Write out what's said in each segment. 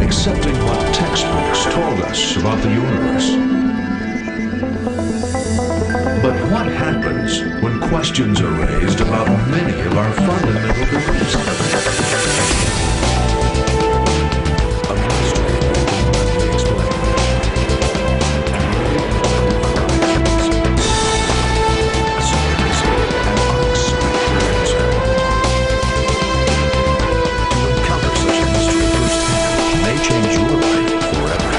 accepting what textbooks told us about the universe. But what happens when questions are raised about many of our fundamental beliefs? A mystery we explain. A surprising and unexpected answer. To encounter such a mystery firsthand may change your life forever.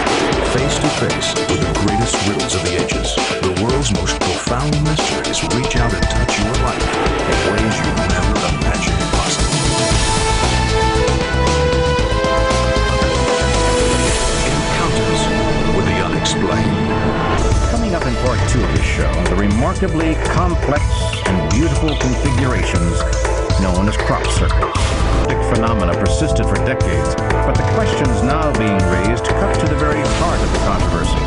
Face to face with the greatest riddles of the ages, the world's most profound mysteries reach out and touch your life in ways you never imagined possible. Encounters with the unexplained. Coming up in part 2 of this show, the remarkably complex and beautiful configurations known as crop circles. The phenomena persisted for decades, but the questions now being raised cut to the very heart of the controversy.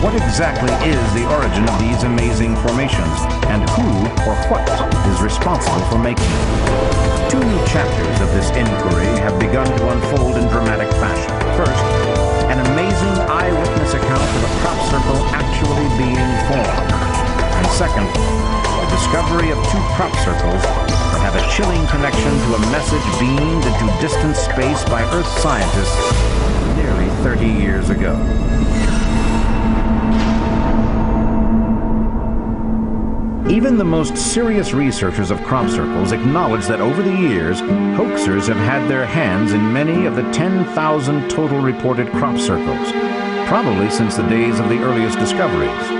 What exactly is the origin of these amazing formations, and who or what is responsible for making them? 2 new chapters of this inquiry have begun to unfold in dramatic fashion. First, an amazing eyewitness account of a crop circle actually being formed. And second, the discovery of 2 crop circles that have a chilling connection to a message beamed into distant space by Earth scientists nearly 30 years ago. Even the most serious researchers of crop circles acknowledge that over the years, hoaxers have had their hands in many of the 10,000 total reported crop circles, probably since the days of the earliest discoveries.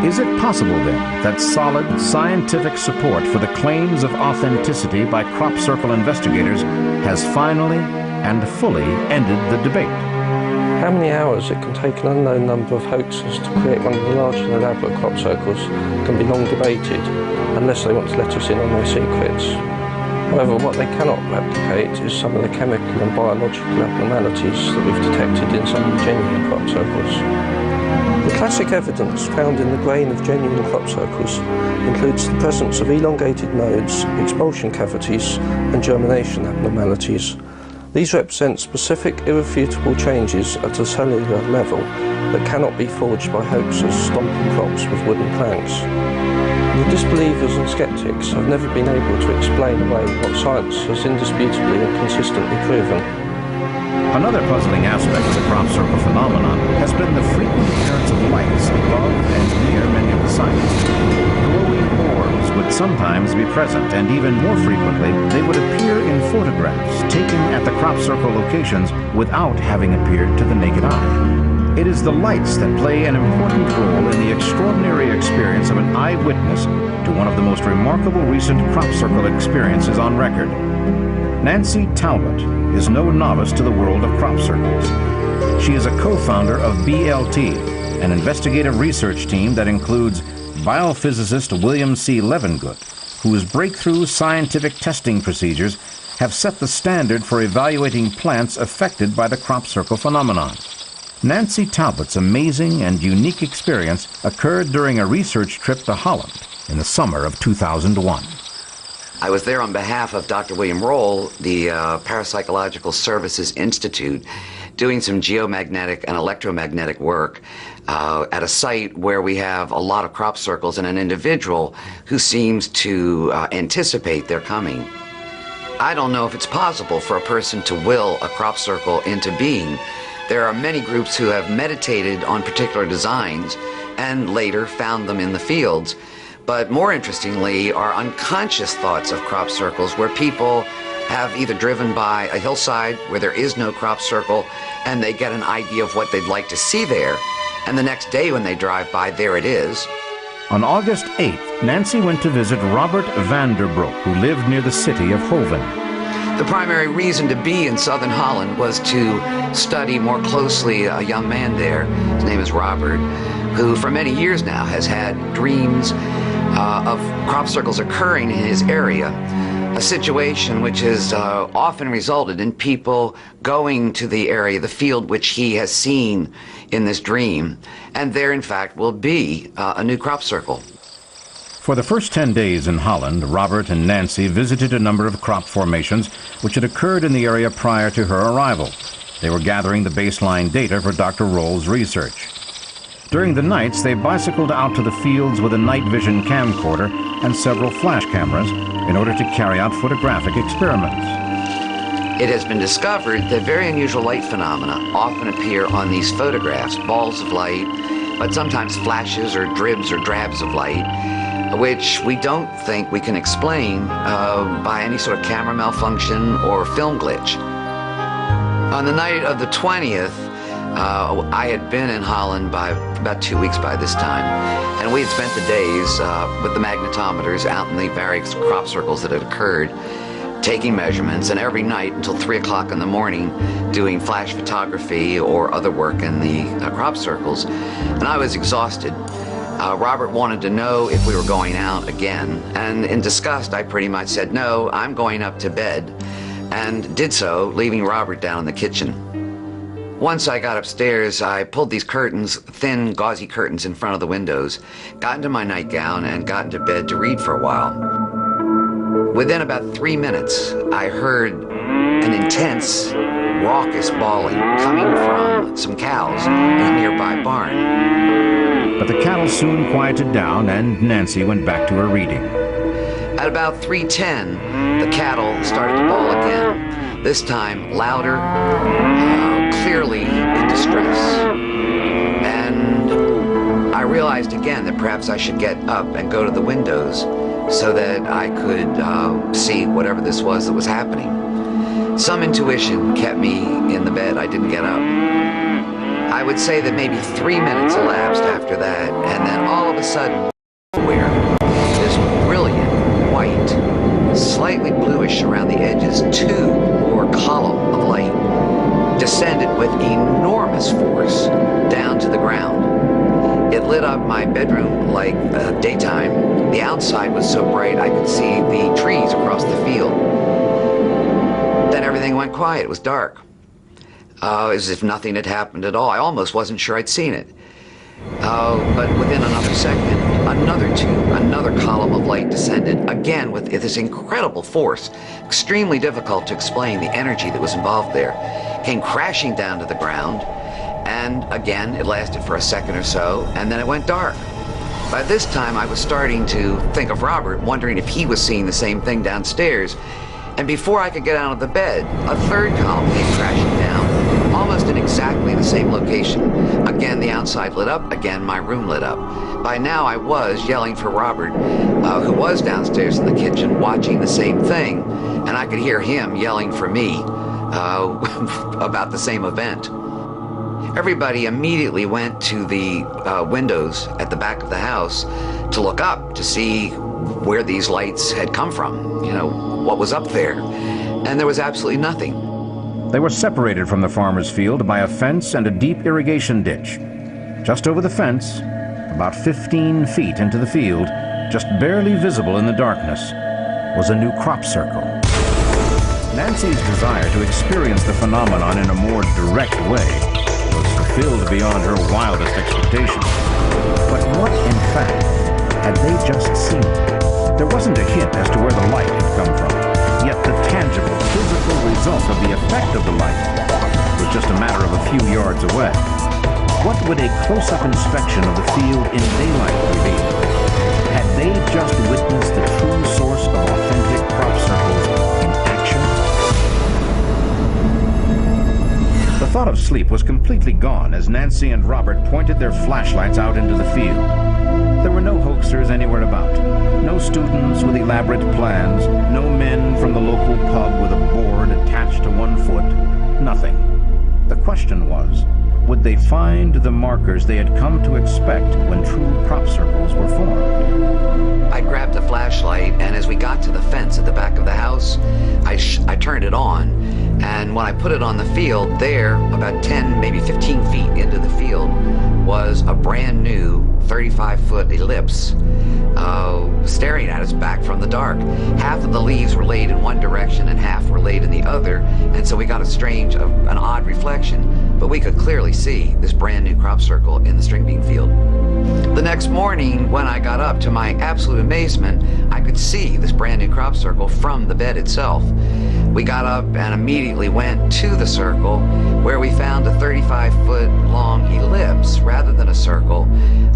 Is it possible, then, that solid scientific support for the claims of authenticity by crop circle investigators has finally and fully ended the debate? How many hours it can take an unknown number of hoaxers to create one of the large and elaborate crop circles can be long debated, unless they want to let us in on their secrets. However, what they cannot replicate is some of the chemical and biological abnormalities that we've detected in some of the genuine crop circles. The classic evidence found in the grain of genuine crop circles includes the presence of elongated nodes, expulsion cavities, and germination abnormalities. These represent specific, irrefutable changes at a cellular level that cannot be forged by hoaxers stomping crops with wooden planks. The disbelievers and skeptics have never been able to explain away what science has indisputably and consistently proven. Another puzzling aspect of the crop circle phenomenon has been the frequent appearance of lights above and near many of the sites. Glowing orbs would sometimes be present, and even more frequently, they would appear in photographs taken at the crop circle locations without having appeared to the naked eye. It is the lights that play an important role in the extraordinary experience of an eyewitness to one of the most remarkable recent crop circle experiences on record. Nancy Talbot is no novice to the world of crop circles. She is a co-founder of BLT, an investigative research team that includes biophysicist William C. Levengood, whose breakthrough scientific testing procedures have set the standard for evaluating plants affected by the crop circle phenomenon. Nancy Talbot's amazing and unique experience occurred during a research trip to Holland in the summer of 2001. I was there on behalf of Dr. William Roll, the Parapsychological Services Institute, doing some geomagnetic and electromagnetic work at a site where we have a lot of crop circles and an individual who seems to anticipate their coming. I don't know if it's possible for a person to will a crop circle into being. There are many groups who have meditated on particular designs and later found them in the fields. But more interestingly are unconscious thoughts of crop circles where people have either driven by a hillside where there is no crop circle and they get an idea of what they'd like to see there, and the next day when they drive by, there it is. On August 8th, Nancy went to visit Robert Vanderbroek, who lived near the city of Hoven. The primary reason to be in southern Holland was to study more closely a young man there, his name is Robert, who for many years now has had dreams of crop circles occurring in his area, a situation which has often resulted in people going to the area, the field which he has seen in this dream, and there in fact will be a new crop circle. For the first 10 days in Holland, Robert and Nancy visited a number of crop formations which had occurred in the area prior to her arrival. They were gathering the baseline data for Dr. Roll's research. During the nights, they bicycled out to the fields with a night vision camcorder and several flash cameras in order to carry out photographic experiments. It has been discovered that very unusual light phenomena often appear on these photographs, balls of light, but sometimes flashes or dribs or drabs of light, which we don't think we can explain by any sort of camera malfunction or film glitch. On the night of the 20th, I had been in Holland by about 2 weeks by this time, and we had spent the days with the magnetometers out in the various crop circles that had occurred, taking measurements, and every night until 3 o'clock in the morning doing flash photography or other work in the crop circles, and I was exhausted. Robert wanted to know if we were going out again, and in disgust I pretty much said, no, I'm going up to bed, and did so, leaving Robert down in the kitchen. Once I got upstairs, I pulled these curtains, thin, gauzy curtains in front of the windows, got into my nightgown, and got into bed to read for a while. Within about 3 minutes, I heard an intense, raucous bawling coming from some cows in a nearby barn. But the cattle soon quieted down, and Nancy went back to her reading. At about 3:10, the cattle started to bawl again, this time louder, clearly in distress. And I realized again that perhaps I should get up and go to the windows so that I could see whatever this was that was happening. Some intuition kept me in the bed. I didn't get up. I would say that maybe 3 minutes elapsed after that, and then all of a sudden, this brilliant white, slightly bluish around the edges, tube or column of light descended with enormous force down to the ground. It lit up my bedroom like daytime. The outside was so bright I could see the trees across the field. Then everything went quiet. It was dark. As if nothing had happened at all. I almost wasn't sure I'd seen it. But within another second, another tube, another column of light descended, again with this incredible force, extremely difficult to explain the energy that was involved there, came crashing down to the ground, and again, it lasted for a second or so, and then it went dark. By this time, I was starting to think of Robert, wondering if he was seeing the same thing downstairs, and before I could get out of the bed, a third column came crashing down, almost in exactly the same location. Again, the outside lit up. Again, my room lit up. By now, I was yelling for Robert, who was downstairs in the kitchen watching the same thing, and I could hear him yelling for me about the same event. Everybody immediately went to the windows at the back of the house to look up to see where these lights had come from, what was up there. And there was absolutely nothing. They were separated from the farmer's field by a fence and a deep irrigation ditch. Just over the fence, about 15 feet into the field, just barely visible in the darkness, was a new crop circle. Nancy's desire to experience the phenomenon in a more direct way was fulfilled beyond her wildest expectations. But what, in fact, had they just seen? There wasn't a hint as to where the light had come from, yet the tangible, physical result of the effect of the light was just a matter of a few yards away. What would a close-up inspection of the field in daylight reveal? Had they just witnessed the true source of authentic crop circles in action? The thought of sleep was completely gone as Nancy and Robert pointed their flashlights out into the field. There were no hoaxers anywhere about, no students with elaborate plans, no men from the local pub with a board attached to one foot, nothing. The question was, would they find the markers they had come to expect when true crop circles were formed? I grabbed a flashlight, and as we got to the fence at the back of the house, I turned it on, and when I put it on the field, there, about 10, maybe 15 feet into the field, was a brand new 35-foot ellipse staring at us back from the dark. Half of the leaves were laid in one direction and half were laid in the other, and so we got a strange, an odd reflection, but we could clearly see this brand new crop circle in the string bean field. The next morning, when I got up, to my absolute amazement, I could see this brand new crop circle from the bed itself. We got up and immediately went to the circle, where we found a 35-foot long ellipse rather than a circle,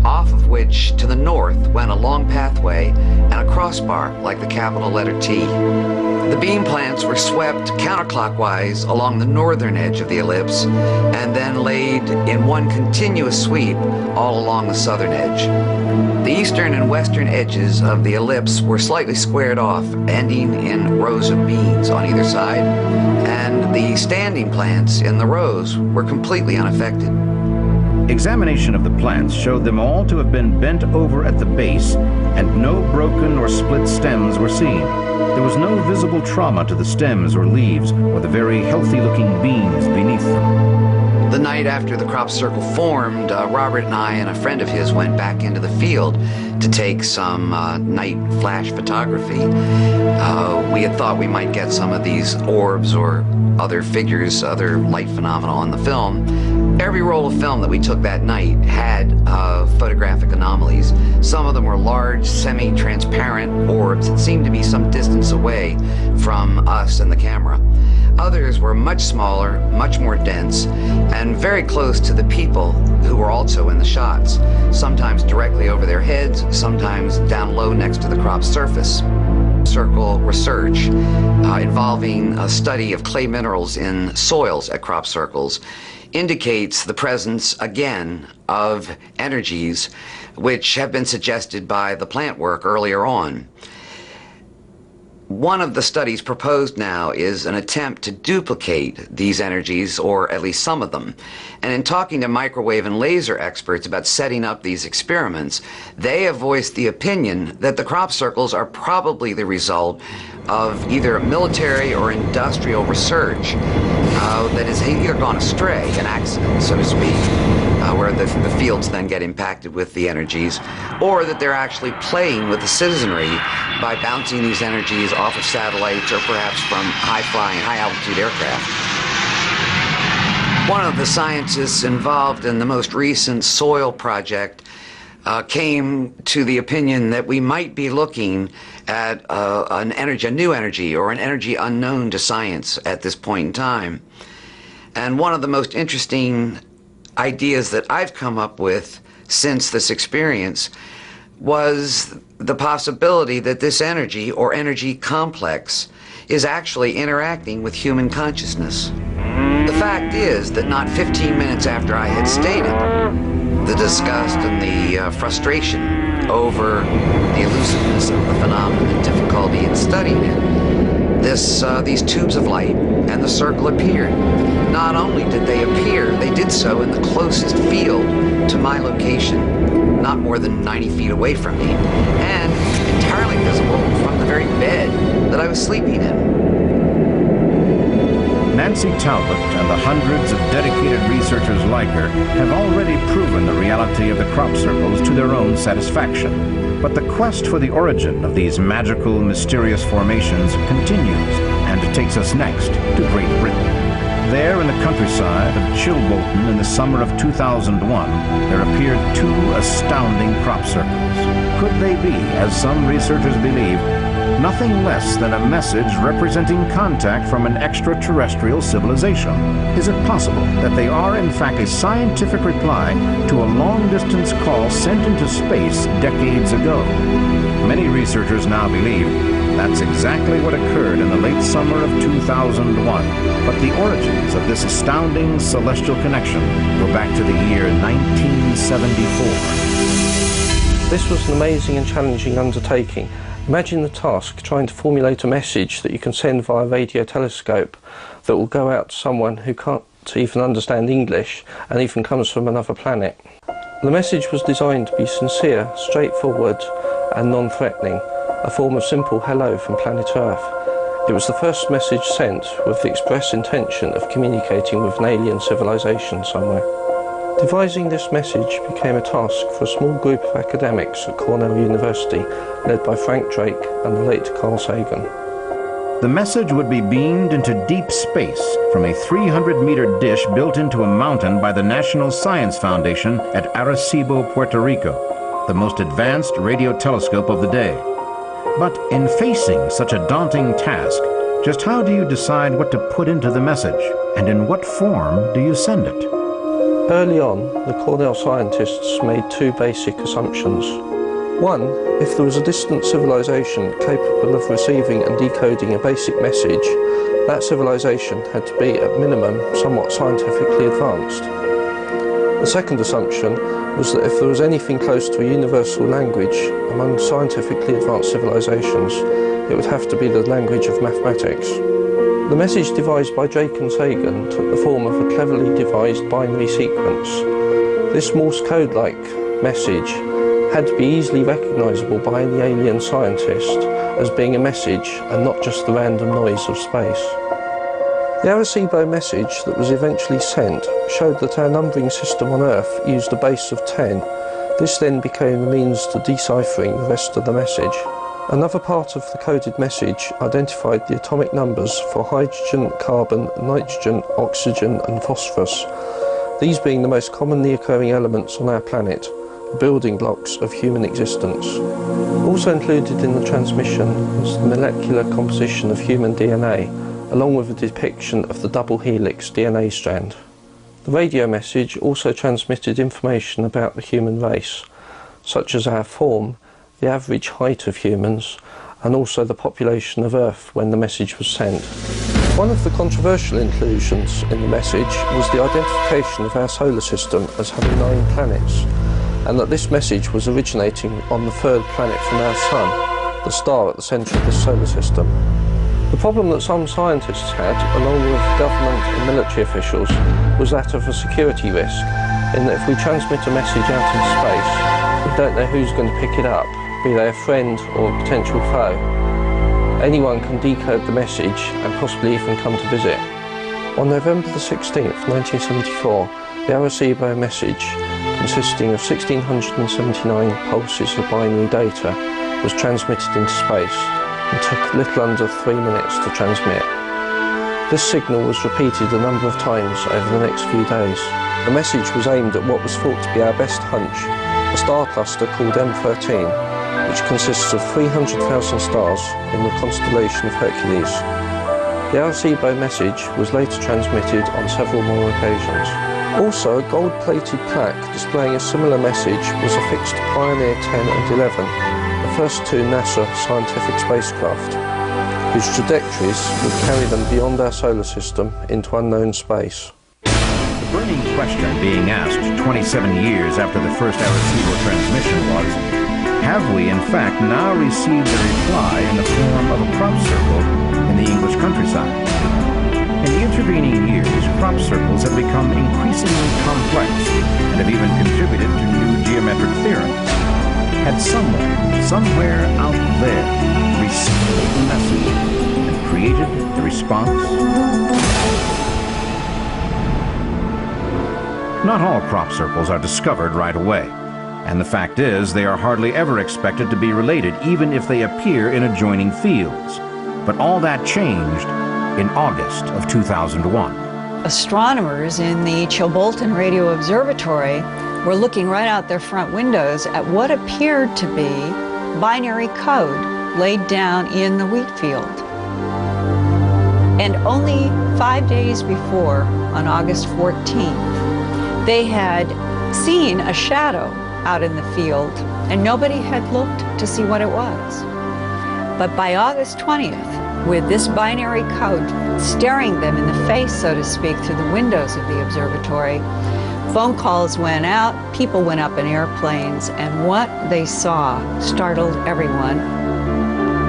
off of which to the north went a long pathway and a crossbar like the capital letter T. The beam plants were swept counterclockwise along the northern edge of the ellipse and then laid in one continuous sweep all along the southern edge. The eastern and western edges of the ellipse were slightly squared off, ending in rows of beams on either side, and the standing plants in the rows were completely unaffected. Examination of the plants showed them all to have been bent over at the base, and no broken or split stems were seen. There was no visible trauma to the stems or leaves or the very healthy-looking beams beneath them. The night after the crop circle formed, Robert and I and a friend of his went back into the field to take some night flash photography. We had thought we might get some of these orbs or other figures, other light phenomena on the film. Every roll of film that we took that night had photographic anomalies. Some of them were large, semi-transparent orbs that seemed to be some distance away from us and the camera. Others were much smaller, much more dense, and very close to the people who were also in the shots, sometimes directly over their heads, sometimes down low next to the crop surface. Circle research involving a study of clay minerals in soils at crop circles indicates the presence, again, of energies which have been suggested by the plant work earlier on. One of the studies proposed now is an attempt to duplicate these energies, or at least some of them. And in talking to microwave and laser experts about setting up these experiments, they have voiced the opinion that the crop circles are probably the result of either military or industrial research that has either gone astray, an accident, so to speak, where the fields then get impacted with the energies, or that they're actually playing with the citizenry by bouncing these energies off of satellites or perhaps from high-flying, high-altitude aircraft. One of the scientists involved in the most recent soil project came to the opinion that we might be looking at a new energy, or an energy unknown to science at this point in time. And one of the most interesting ideas that I've come up with since this experience was the possibility that this energy, or energy complex, is actually interacting with human consciousness. The fact is that not 15 minutes after I had stated the disgust and the frustration over the elusiveness of the phenomenon and difficulty in studying it, these tubes of light and the circle appeared. Not only did they appear, they did so in the closest field to my location, not more than 90 feet away from me, and entirely visible from the very bed that I was sleeping in. Nancy Talbot and the hundreds of dedicated researchers like her have already proven the reality of the crop circles to their own satisfaction. But the quest for the origin of these magical, mysterious formations continues, and it takes us next to Great Britain. There in the countryside of Chilbolton in the summer of 2001, there appeared two astounding crop circles. Could they be, as some researchers believe, nothing less than a message representing contact from an extraterrestrial civilization? Is it possible that they are in fact a scientific reply to a long-distance call sent into space decades ago? Many researchers now believe that's exactly what occurred in the late summer of 2001. But the origins of this astounding celestial connection go back to the year 1974. This was an amazing and challenging undertaking. Imagine the task trying to formulate a message that you can send via radio telescope that will go out to someone who can't even understand English and even comes from another planet. The message was designed to be sincere, straightforward and non-threatening, a form of simple hello from planet Earth. It was the first message sent with the express intention of communicating with an alien civilization somewhere. Devising this message became a task for a small group of academics at Cornell University, led by Frank Drake and the late Carl Sagan. The message would be beamed into deep space from a 300-meter dish built into a mountain by the National Science Foundation at Arecibo, Puerto Rico, the most advanced radio telescope of the day. But in facing such a daunting task, Just how do you decide what to put into the message, and in what form do you send it? Early on, the Cornell scientists made two basic assumptions. One, if there was a distant civilization capable of receiving and decoding a basic message, that civilization had to be, at minimum, somewhat scientifically advanced. The second assumption was that if there was anything close to a universal language among scientifically advanced civilizations, it would have to be the language of mathematics. The message devised by Drake and Sagan took the form of a cleverly devised binary sequence. This Morse code-like message had to be easily recognisable by any alien scientist as being a message and not just the random noise of space. The Arecibo message that was eventually sent showed that our numbering system on Earth used a base of 10. This then became the means to deciphering the rest of the message. Another part of the coded message identified the atomic numbers for hydrogen, carbon, nitrogen, oxygen and phosphorus, these being the most commonly occurring elements on our planet, the building blocks of human existence. Also included in the transmission was the molecular composition of human DNA, along with a depiction of the double helix DNA strand. The radio message also transmitted information about the human race, such as our form, the average height of humans, and also the population of Earth when the message was sent. One of the controversial inclusions in the message was the identification of our solar system as having 9 planets, and that this message was originating on the third planet from our Sun, the star at the centre of this solar system. The problem that some scientists had, along with government and military officials, was that of a security risk, in that if we transmit a message out in space, we don't know who's going to pick it up, be they a friend or a potential foe. Anyone can decode the message and possibly even come to visit. On November the 16th, 1974, the Arecibo message, consisting of 1,679 pulses of binary data, was transmitted into space and took a little under 3 minutes to transmit. This signal was repeated a number of times over the next few days. The message was aimed at what was thought to be our best hunch, a star cluster called M13, which consists of 300,000 stars in the constellation of Hercules. The Arecibo message was later transmitted on several more occasions. Also, a gold-plated plaque displaying a similar message was affixed to Pioneer 10 and 11, the first 2 NASA scientific spacecraft, whose trajectories would carry them beyond our solar system into unknown space. The burning question being asked 27 years after the first Arecibo transmission was, have we in fact now received a reply in the form of a crop circle in the English countryside? In the intervening years, crop circles have become increasingly complex and have even contributed to new geometric theorems. Had someone, somewhere out there, received the message and created the response? Not all crop circles are discovered right away, and the fact is they are hardly ever expected to be related, even if they appear in adjoining fields. But all that changed in August of 2001. Astronomers in the Chilbolton Radio Observatory were looking right out their front windows at what appeared to be binary code laid down in the wheat field. And only 5 days before, on August 14th, they had seen a shadow out in the field, and nobody had looked to see what it was. But by August 20th, with this binary code staring them in the face, so to speak, through the windows of the observatory, phone calls went out, people went up in airplanes, and what they saw startled everyone.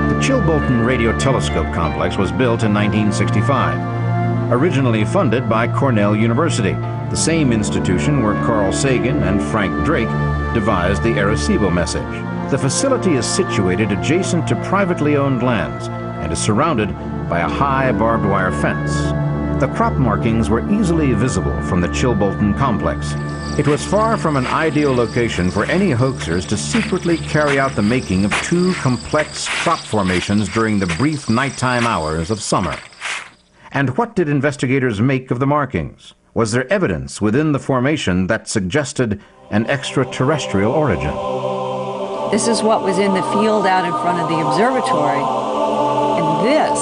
The Chilbolton Radio Telescope Complex was built in 1965, originally funded by Cornell University, the same institution where Carl Sagan and Frank Drake devised the Arecibo message. The facility is situated adjacent to privately owned lands and is surrounded by a high barbed wire fence. The crop markings were easily visible from the Chilbolton complex. It was far from an ideal location for any hoaxers to secretly carry out the making of 2 complex crop formations during the brief nighttime hours of summer. And what did investigators make of the markings? Was there evidence within the formation that suggested an extraterrestrial origin? This is what was in the field out in front of the observatory, and this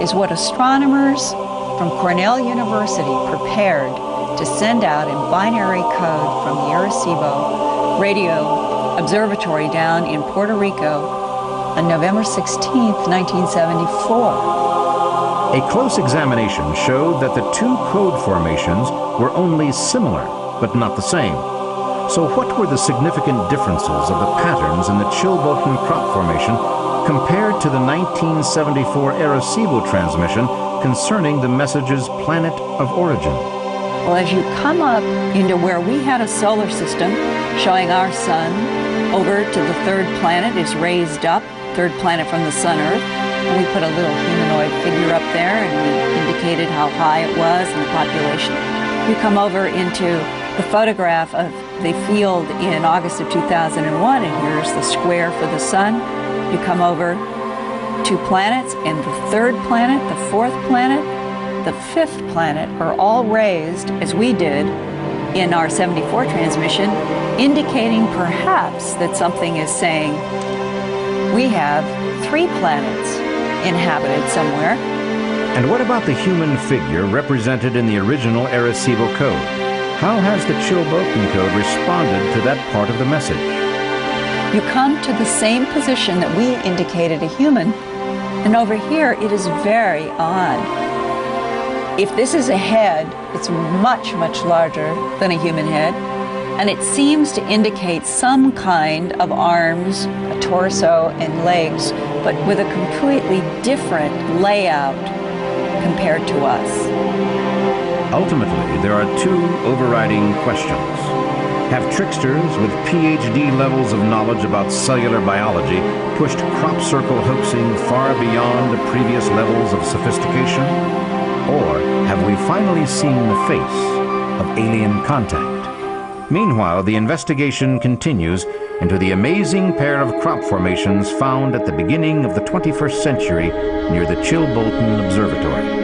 is what astronomers from Cornell University prepared to send out in binary code from the Arecibo Radio Observatory down in Puerto Rico on November 16th, 1974. A close examination showed that the two code formations were only similar, but not the same. So what were the significant differences of the patterns in the Chilbolton crop formation compared to the 1974 Arecibo transmission concerning the message's planet of origin? Well, as you come up into where we had a solar system showing our sun over to the third planet is raised up, third planet from the sun, Earth, and we put a little humanoid figure up there and we indicated how high it was and the population. You come over into the photograph of the field in August of 2001, and here's the square for the sun. You come over two planets, and the third planet, the fourth planet, the fifth planet are all raised, as we did in our 74 transmission, indicating perhaps that something is saying we have 3 planets inhabited somewhere. And what about the human figure represented in the original Arecibo code? How has the Chilbolton code responded to that part of the message? You come to the same position that we indicated a human, and over here it is very odd. If this is a head, it's much, much larger than a human head, and it seems to indicate some kind of arms, a torso, and legs, but with a completely different layout compared to us. Ultimately, there are two overriding questions. Have tricksters with PhD levels of knowledge about cellular biology pushed crop circle hoaxing far beyond the previous levels of sophistication? Or have we finally seen the face of alien contact? Meanwhile, the investigation continues into the amazing pair of crop formations found at the beginning of the 21st century near the Chilbolton Observatory.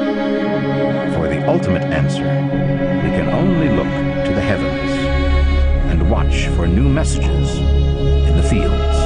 For the ultimate answer, we can only look to the heavens and watch for new messages in the fields.